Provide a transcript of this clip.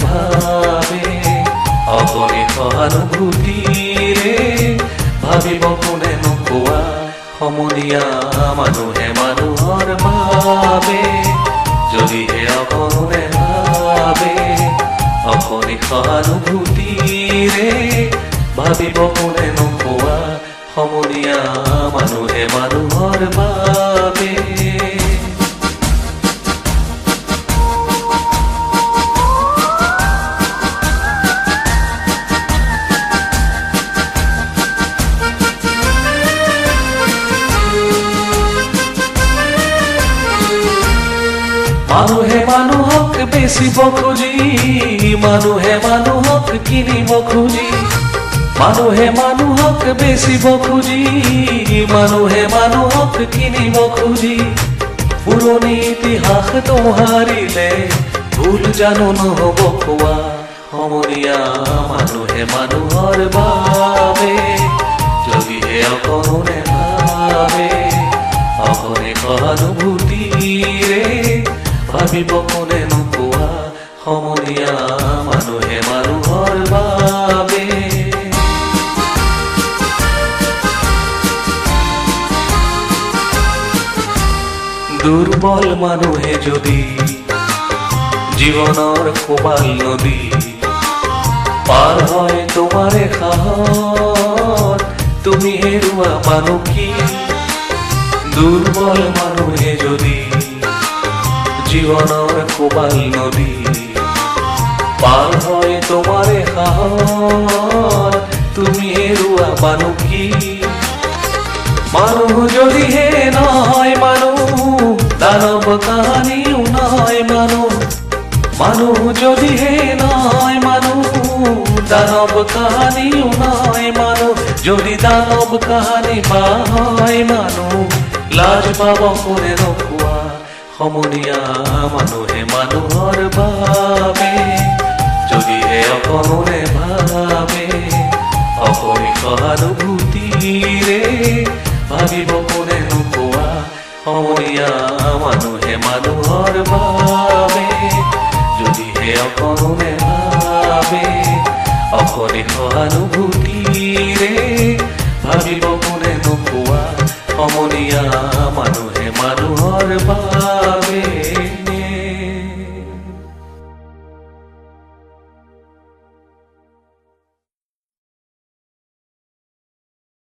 ভাবে অগণি সহানুভূতিৰে ভাবিব কোনে নোকোৱা সমনীয়া মানুহে মানুহৰ বাবে যদিহে অকণে ভাবে অগণি সহানুভূতিৰে ভাবিব কোনে নোকোৱা সমনীয়া মানুহে মানুহৰ বাবে মানুহে মানুহক বেচিব খুজি মানুহে মানুহক কিনিব খুজি মানুহে মানুহক বেচিব খুজি মানুহে মানুহক কিনিব খুজি পুৰণি ইতিহাস দোহাৰিলে ভুল জানো নহ'ব কোৱা সমনীয়া মানুহে মানুহৰ বাবে যদিহে অকণে ভাবে অকণে সহানুভূতিৰে ভাবিব কোনে নোকোৱা সমনীয়া মানুহে মানুহৰ বাবে দুৰ্বল মানুহে যদি জীৱনৰ কোবাল নদী পাৰ হয় তোমাৰে সাহত তুমি হেৰুৱা মানুহ কি দুৰ্বল মানুহে যদি জীৱনৰ কোবাল নদী পাৰ হয় তোমাৰে সাহত তুমি হেৰুৱা মানুহ কি মানুহ যদিহে নহয় মানুহ দানৱ কাহানিও নহয় মানুহ মানুহ যদিহে নহয় মানুহ দানৱ কাহানিও নহয় মানুহ যদি দানৱ কাহানি বা হয় মানুহ লাজ পাব কোনে নোকোৱা সমনীয়া মানুহে মানুহৰ বাবে যদিহে অকণে ভাবে অকণি সহানুভূতিৰে ভাবিব কোনে নোকোৱা সমনীয়া মানুহে মানুহৰ বাবে যদিহে অকণে ভাবে অকণি সহানুভূতিৰে ভাবিব কোনে নোকোৱা সমনীয়া মানুহে মানুহৰ বাবে